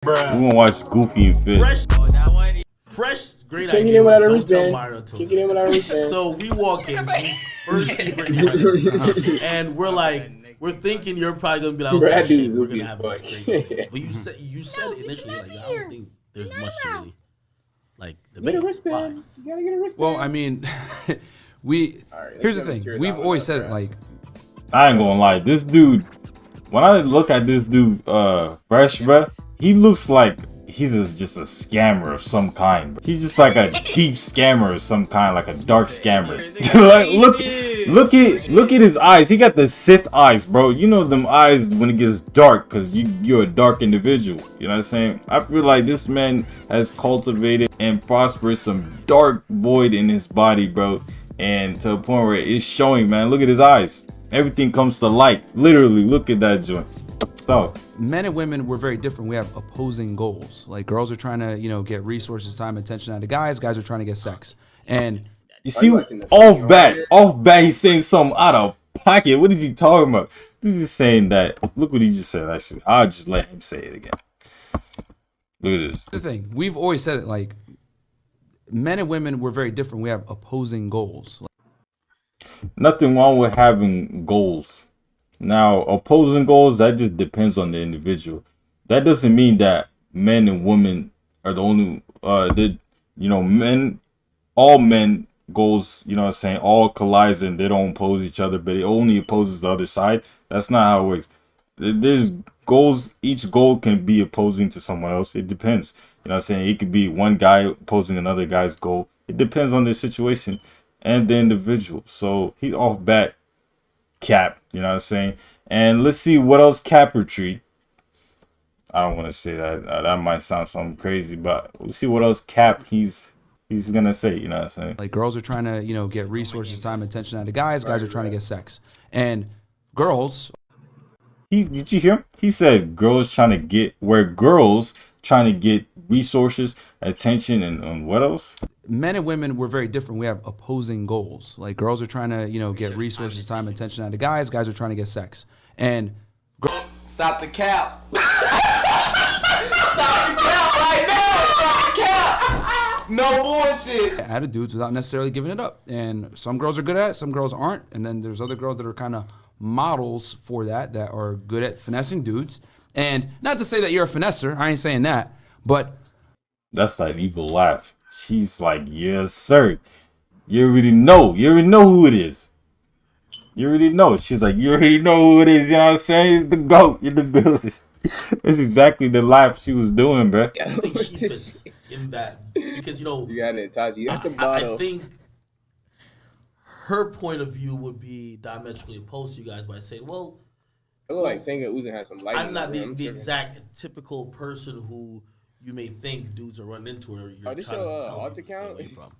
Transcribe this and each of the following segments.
Bruh. We gonna watch Goofy and Fish. Fresh, great Kicking idea. in without a Don't tell wristband. Myra until Kicking in without a wristband. So we walk in, we first see Brittany Renner, and we're like, we're thinking you're probably gonna be like, okay, shit, we're gonna have this great. But you said initially, like, I don't think there's much to really like debate. Get a wristband. You gotta get a wristband. Well, I mean, here's the thing. We've always said it like, I ain't gonna lie, this dude. When I look at this dude, Fresh, bruh, he looks like he's just a scammer of some kind. Bro. He's just like a deep scammer of some kind, like a dark scammer. Like, look at his eyes. He got the Sith eyes, bro. You know them eyes when it gets dark, cause you're a dark individual. You know what I'm saying? I feel like this man has cultivated and prospered some dark void in his body, bro, and to the point where it's showing, man. Look at his eyes. Everything comes to light. Literally, look at that joint. So men and women, we're very different. We have opposing goals. Like girls are trying to, get resources, time, attention out of guys. Guys are trying to get sex. And you see, off bat, he's saying something out of pocket. What is he talking about? He's just saying that. Look what he just said. Actually, I'll just let him say it again. Look at this. The thing, we've always said it like, men and women, we're very different. We have opposing goals. Nothing wrong with having goals. Now, opposing goals, that just depends on the individual. That doesn't mean that men and women are the only, all men goals, you know what I'm saying, all collides and they don't oppose each other, but it only opposes the other side. That's not how it works. There's goals, each goal can be opposing to someone else. It depends. You know what I'm saying? It could be one guy opposing another guy's goal. It depends on the situation and the individual. So he's off bat cap, you know what I'm saying? And let's see what else Cappertree. I don't want to say that. That might sound something crazy, but let's see what else Cap he's gonna say, you know what I'm saying? Like girls are trying to, get resources, time, attention out of guys. Guys are trying to get sex. And girls. Did you hear him? He said girls trying to get resources, attention, and what else? Men and women, we're very different. We have opposing goals. Like girls are trying to, get resources, time, attention out of guys. Guys are trying to get sex. And stop the cap. Stop the cap right now. Stop the cap. No bullshit. Out of dudes without necessarily giving it up. And some girls are good at it, some girls aren't. And then there's other girls that are kind of models for that are good at finessing dudes. And not to say that you're a finesser, I ain't saying that, but that's like an evil laugh. She's like, yes, sir. You already know who it is. You already know. She's like, you already know who it is. You know what I'm saying? It's the GOAT in the building. That's exactly the laugh she was doing, bro. I think she fits in that because you got it, Taji. You got the bottle. I think her point of view would be diametrically opposed to you guys by saying, well, I look like Tenga Uzi has some light. I'm not the exact typical person who you may think dudes are running into, or you're trying to tell them away from.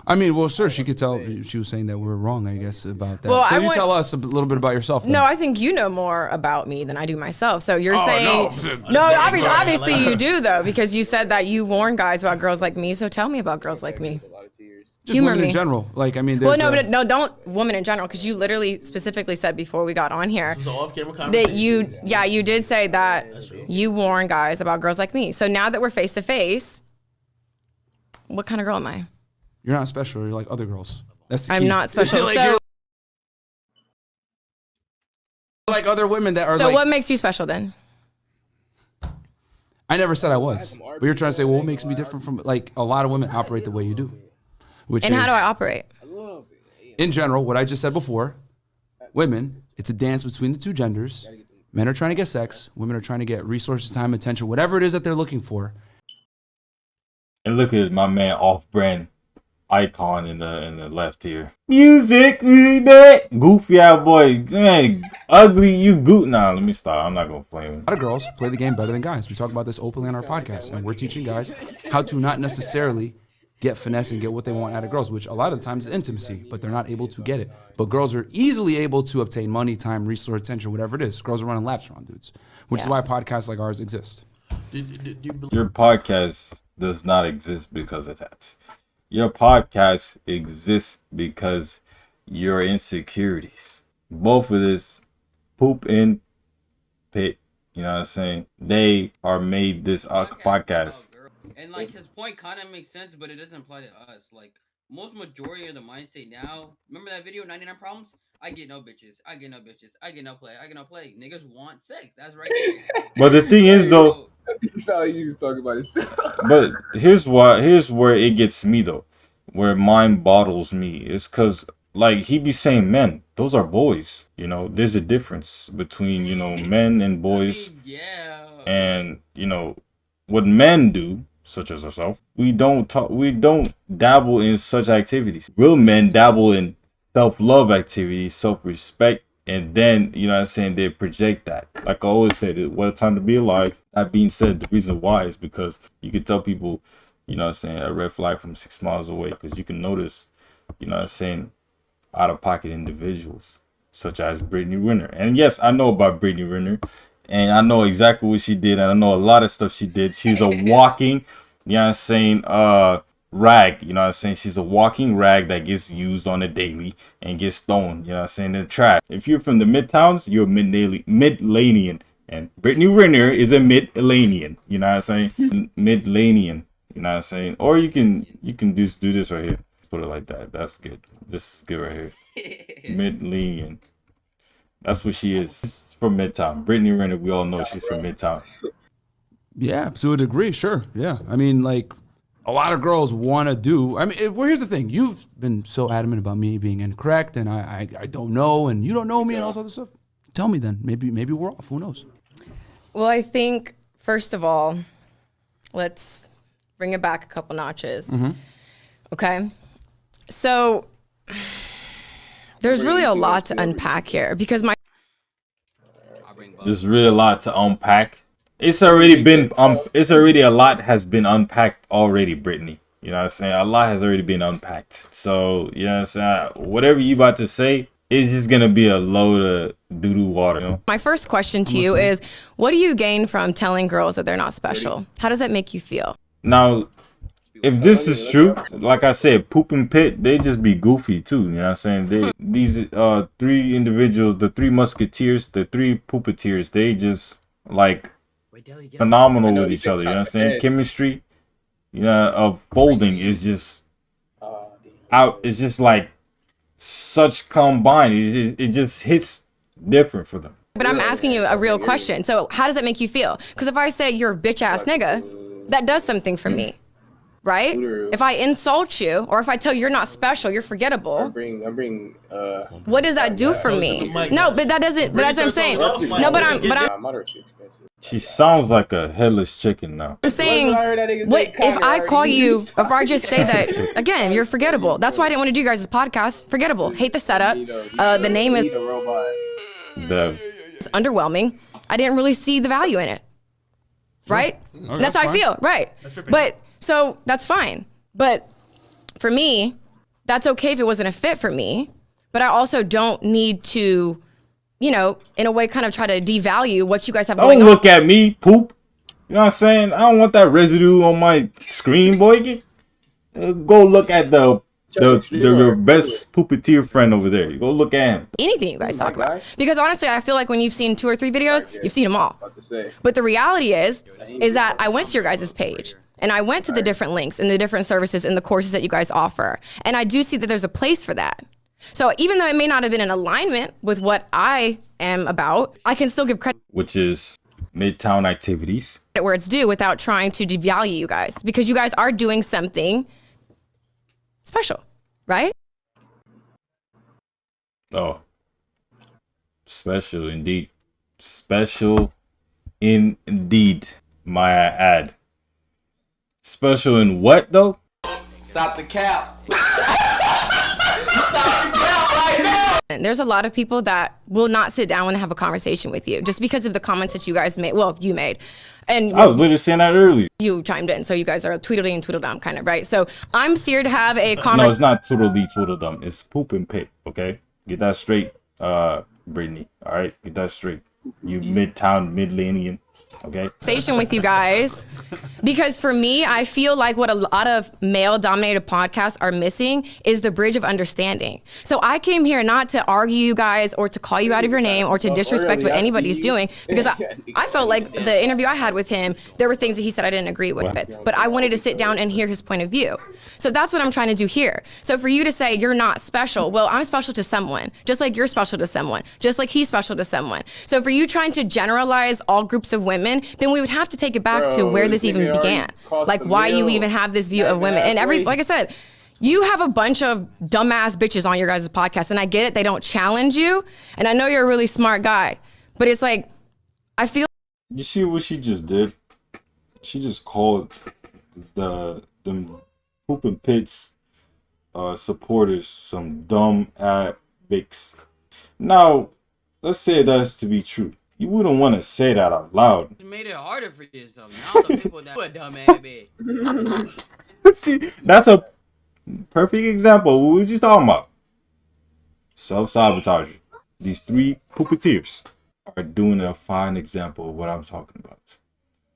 I mean, well, sure, she could tell. She was saying that we're wrong, I guess, about that. Well, so you tell us a little bit about yourself. Then. No, I think you know more about me than I do myself. So you're saying no, obviously you do though, because you said that you warn guys about girls like me. So tell me about girls like me. Just humor women me in general. Like, I mean, no, don't women in general, because you literally specifically said before we got on here that you did say that you warn guys about girls like me. So now that we're face to face, what kind of girl am I? You're not special. You're like other girls. That's the key. I'm not special. like, so you're like other women that are. So like, what makes you special then? I never said I was, but you're trying to say, well, what makes me different from like a lot of women operate the way you do? And how do I operate? In general, what I just said before, women, it's a dance between the two genders. Men are trying to get sex. Women are trying to get resources, time, attention, whatever it is that they're looking for. And look at my man off-brand icon in the left here. Music, goofy out boy, man, ugly. You goot. Nah, let me stop. I'm not gonna play him. A lot of girls play the game better than guys. We talk about this openly on our podcast, and we're teaching guys how to not necessarily get finesse and get what they want out of girls, which a lot of the times is intimacy, but they're not able to get it. But girls are easily able to obtain money, time, resource, attention, whatever it is. Girls are running laps around dudes, which is why podcasts like ours exist. Your podcast does not exist because of that. Your podcast exists because your insecurities. Both of this poop in pit You know what I'm saying? They are made this podcast. And like his point kind of makes sense, but it doesn't apply to us. Like most majority of the mindset now. Remember that video, 99 Problems? I get no bitches. I get no bitches. I get no play. I get no play. Niggas want sex. That's right. But the thing is though, That's all he was talking about himself. but here's where it gets me though, where mine bottles me. It's cause like he be saying men, those are boys. You know, there's a difference between, you know, men and boys. Yeah. And, you know, what men do, such as ourselves, we don't dabble in such activities. Real men dabble in self-love activities, self-respect, and then, you know what I'm saying, they project that. Like I always said, what a time to be alive. That being said, the reason why is because you can tell people, you know what I'm saying, a red flag from 6 miles away, because you can notice, you know what I'm saying, out-of-pocket individuals such as Brittany Renner. And yes, I know about Brittany Renner, and I know exactly what she did, and I know a lot of stuff she did. She's a walking, you know what I'm saying, rag. You know what I'm saying? She's a walking rag that gets used on a daily and gets thrown, you know what I'm saying, in the trash. If you're from the Midtowns, you're a Midlanian. And Brittany Renner is a Midlanian. You know what I'm saying? Midlanian. You know what I'm saying? Or you can just do this right here. Put it like that. That's good. This is good right here. Midlanian. That's what she is. She's from Midtown. Brittany Renner, we all know she's from Midtown. Yeah, to a degree, sure. Yeah. I mean, like, a lot of girls want to do. I mean, well, here's the thing. You've been so adamant about me being incorrect, and I don't know, and you don't know me, and all this other stuff. Tell me then. Maybe we're off. Who knows? Well, I think, first of all, let's bring it back a couple notches. Mm-hmm. Okay? So, there's really a lot to unpack here, because There's really a lot to unpack. It's already been a lot has been unpacked already, Brittany. You know what I'm saying? A lot has already been unpacked. So, you know what I'm saying? Whatever you about to say, it's just gonna be a load of doo-doo water. You know? my first question to you is, what do you gain from telling girls that they're not special? How does that make you feel? Now, if this is true, like I said, Poop and Pit, they just be goofy too. You know what I'm saying? These three individuals, the three musketeers, the three poopeteers, they just like phenomenal with each other. You know what I'm saying? Chemistry, you know, of folding is just out. It's just like such combined. It just hits different for them. But I'm asking you a real question. So how does that make you feel? Because if I say you're a bitch ass nigga, that does something for me, right? If I insult you, or if I tell you you're not special, you're forgettable. What does that do for me? No, but that doesn't. But that's what I'm saying. No, but I'm. She sounds like a headless chicken now. I'm saying, what if I call you, if I just say that again, you're forgettable. That's why I didn't want to do you guys' podcast. Forgettable. Hate the setup. The name is it's underwhelming. I didn't really see the value in it. Right? That's how I feel. Right. But so that's fine. But for me, that's okay if it wasn't a fit for me. But I also don't need to, you know, in a way kind of try to devalue what you guys have going on. Don't look at me, poop. You know what I'm saying? I don't want that residue on my screen, boy. Go look at your best poopeteer friend over there. You go look at him. Anything you guys talk about. Because honestly, I feel like when you've seen 2 or 3 videos, you've seen them all. But the reality is that I went to your guys' page. And I went to the different links and the different services and the courses that you guys offer. And I do see that there's a place for that. So even though it may not have been in alignment with what I am about, I can still give credit. Which is Midtown activities. Where it's due without trying to devalue you guys. Because you guys are doing something special, right? Oh. Special indeed. Special indeed, might I add. Special in what though? Stop the cap. Stop the cap right now. And there's a lot of people that will not sit down and have a conversation with you just because of the comments that you guys made. Well, you made. And I was literally saying that earlier. You chimed in, so you guys are Tweedledee and Tweedledum kind of, right? So I'm here to have a conversation. No, it's not Tweedledee Tweedledum. It's Poop and Pit, okay? Get that straight, Brittany. All right? Get that straight. You Midtown Midlianian, okay? Conversation with you guys Because for me, I feel like what a lot of male-dominated podcasts are missing is the bridge of understanding. So I came here not to argue you guys or to call you out of your name or to disrespect what anybody's doing, because I felt like the interview I had with him, there were things that he said I didn't agree with, but I wanted to sit down and hear his point of view. So that's what I'm trying to do here. So for you to say you're not special, well, I'm special to someone, just like you're special to someone, just like he's special to someone. So for you trying to generalize all groups of women, then we would have to take it back to where this even began. Like why you even have this view of women. And like I said, you have a bunch of dumbass bitches on your guys' podcast, and I get it, they don't challenge you. And I know you're a really smart guy, but it's like, I feel. You see what she just did? She just called the Poopin' Pits supporters some dumb bitches. Now, let's say that's to be true. You wouldn't want to say that out loud. You made it harder for yourself. Now the people that a dumb ass bitch. See, that's a perfect example of what we were just talking about. Self-sabotage. These three puppeteers are doing a fine example of what I'm talking about.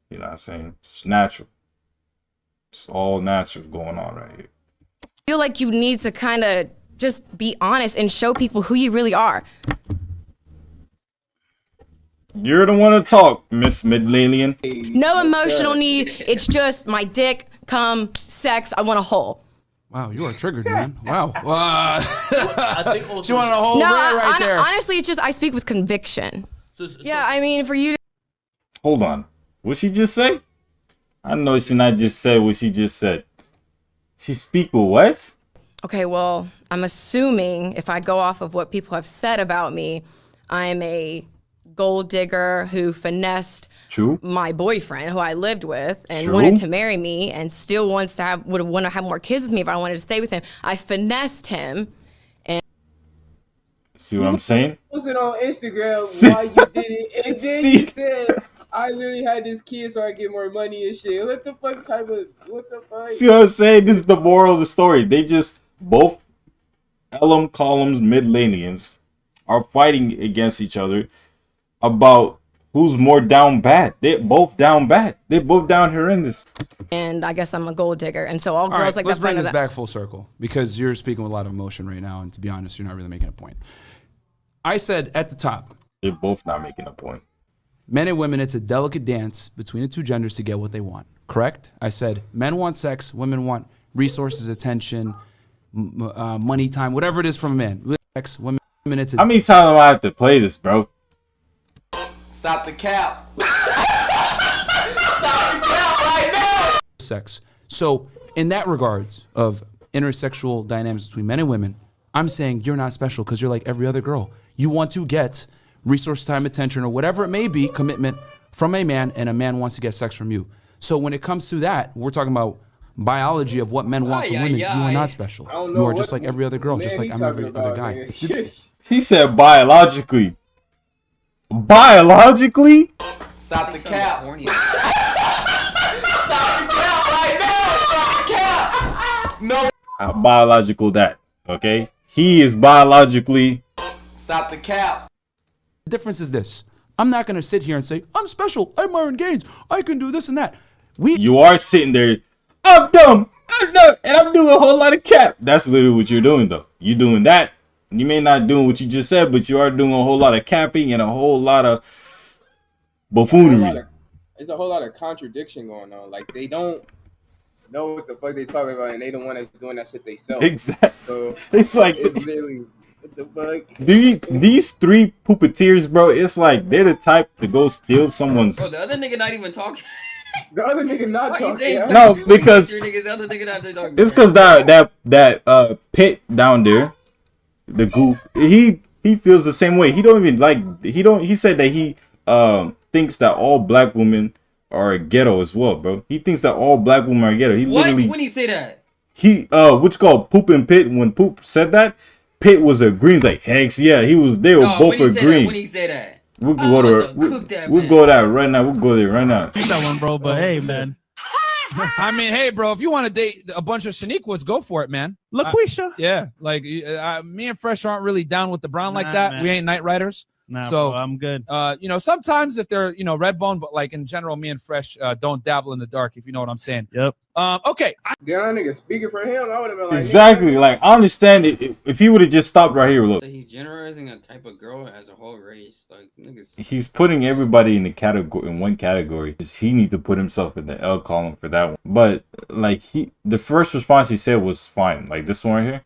You know what I'm saying? It's natural. It's all natural going on right here. I feel like you need to kind of just be honest and show people who you really are. You're the one to talk, Miss Midlianian. No emotional need. It's just my dick, cum, sex. I want a hole. Wow, you are triggered, man. Wow. I think also She wanted a whole right there. Honestly, it's just I speak with conviction. Yeah, I mean, for you to. Hold on. What she just say? I know she not just said what she just said. She speak with what? Okay, well, I'm assuming if I go off of what people have said about me, I'm a gold digger who finessed my boyfriend who I lived with and wanted to marry me and still wants to would want to have more kids with me if I wanted to stay with him. I finessed him. And see what I'm saying? Posted on Instagram why you did it, and then you said I literally had this kid so I get more money and shit. What the fuck type of what the fuck? See what I'm saying? This is the moral of the story. They just both columns Midlianians are fighting against each other about who's more down bad. They're both down bad. They're both down horrendous. And I guess I'm a gold digger. And so all girls right, like let's that. bring this back full circle because you're speaking with a lot of emotion right now. And to be honest, you're not really making a point. I said at the top. They're both not making a point. Men and women, it's a delicate dance between the two genders to get what they want. Correct? I said men want sex, women want resources, attention, money, time, whatever it is from a man. Sex, women, it's how many times do I have to play this, bro? Stop the cap. Stop the cap right now. Sex. So in that regards of intersexual dynamics between men and women, I'm saying you're not special because you're like every other girl. You want to get resource, time, attention, or whatever it may be, commitment from a man, and a man wants to get sex from you. So when it comes to that, we're talking about biology of what men want from women. You are not special. You are just like every other girl, just like I'm every other guy. He said biologically. Biologically? Stop the cap. Stop the cap right now. Stop the cap. No. How biological that, okay? He is biologically. Stop the cap. The difference is this. I'm not going to sit here and say, I'm special. I'm Myron Gaines. I can do this and that. You are sitting there, I'm dumb, and I'm doing a whole lot of cap. That's literally what you're doing, though. You're doing that. You may not doing what you just said, but you are doing a whole lot of capping and a whole lot of buffoonery. It's a whole lot of contradiction going on. Like, they don't know what the fuck they talking about, and they don't want us doing that shit themselves. Exactly. So it's like it's literally what the fuck. These three puppeteers, bro. It's like they're the type to go steal someone's. Bro, the other nigga not even talking. The other nigga not talking. No, because the other nigga not talking. It's because that pit down there, the goof. He feels the same way. He don't even like. He said that he thinks that all black women are ghetto as well, bro. He thinks that all black women are ghetto. He literally. When he say that? He what's called Poop and Pit. When Poop said that, Pit was agreeing. Like, heck yeah, he was. They were both agreeing. When he said that. We'll go there. We'll go there right now. We'll go there right now. That one, bro. But hey, man. I mean, hey, bro. If you want to date a bunch of Shaniquas, go for it, man. LaQuisha. Yeah, like me and Fresh aren't really down with the brown like that. Man. We ain't night riders. Nah, so bro, I'm good. You know, sometimes if they're, you know, red bone, but like in general, me and Fresh don't dabble in the dark, if you know what I'm saying. Yep. Okay. Damn, nigga speaking for him, I would have been like, exactly. Like, I understand it if he would have just stopped right here. Look, he's generalizing a type of girl as a whole race. Like, niggas. He's putting everybody in the category in one category. He needs to put himself in the L column for that one. But like the first response he said was fine. Like this one right here.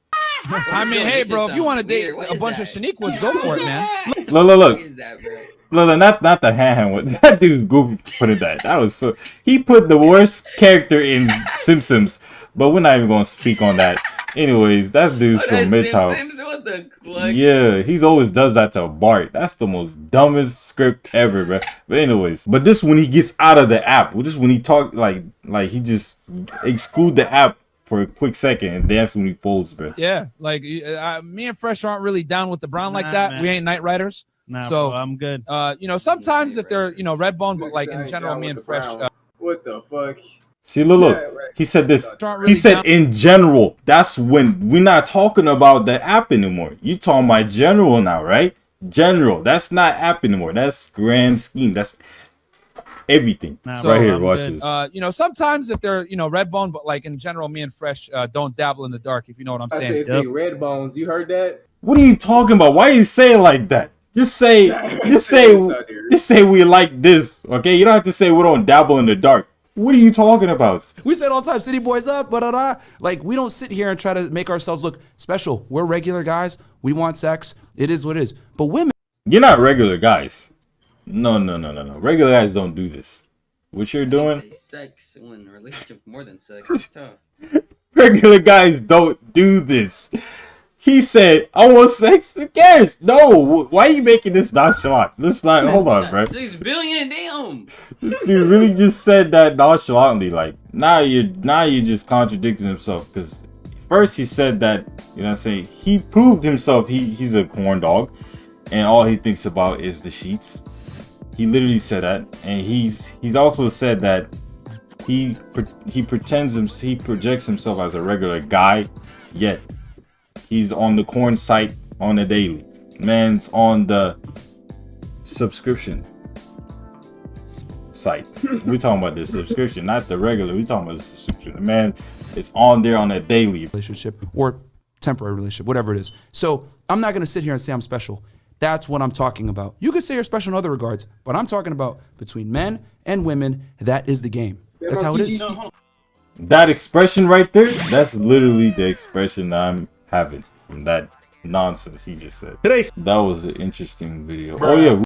I mean, hey, bro, if you want to date a bunch of Shaniquas, go for it, man. Look. What is that, bro? Look, not the hand one. That dude's goofy putting that. That was so. He put the worst character in Simpsons, but we're not even gonna speak on that. Anyways, that dude's from Midtown. Yeah, he's always does that to Bart. That's the most dumbest script ever, bro. But anyways, but this when he gets out of the app. This when he talk like he just exclude the app for a quick second, and that's when he folds, bro. Yeah, like me and Fresh aren't really down with the brown like that. Man. We ain't Night Riders. Nah, so bro, I'm good. You know, sometimes if they're, you know, red bone, but like in general, me and Fresh. What the fuck? See, look. He said this. He said in general. That's when we're not talking about the app anymore. You talking about general now, right? General. That's not app anymore. That's grand scheme. That's everything. Nah, right here, watch this. You know, sometimes if they're, you know, red bone, but like in general, me and Fresh don't dabble in the dark, if you know what I'm saying. I said big red bones. You heard that? What are you talking about? Why are you saying like that? Just say we like this, okay? You don't have to say we don't dabble in the dark. What are you talking about? We said all the time, city boys up, like we don't sit here and try to make ourselves look special. We're regular guys. We want sex. It is what it is. But women, you're not regular guys. No. Regular guys don't do this. What you're doing? Sex when relationship more than sex. It's tough. Regular guys don't do this. He said, I want sex. Who cares? No. Why are you making this nonchalant? This not. Hold on, bro. 6 billion, damn. This dude really just said that nonchalantly. Like, now you're just contradicting himself. Because first he said that, you know what I'm saying, he proved himself he's a corn dog. And all he thinks about is the sheets. He literally said that. And he's also said that he projects himself as a regular guy, yet he's on the corn site on a daily. Man's on the subscription site. We're talking about the subscription, not the regular. We're talking about the subscription. The man is on there on a daily relationship or temporary relationship, whatever it is. So I'm not going to sit here and say I'm special. That's what I'm talking about. You could say you're special in other regards, but I'm talking about between men and women. That is the game. That's how it is. That expression right there, that's literally the expression that I'm having from that nonsense he just said. That was an interesting video. Oh yeah.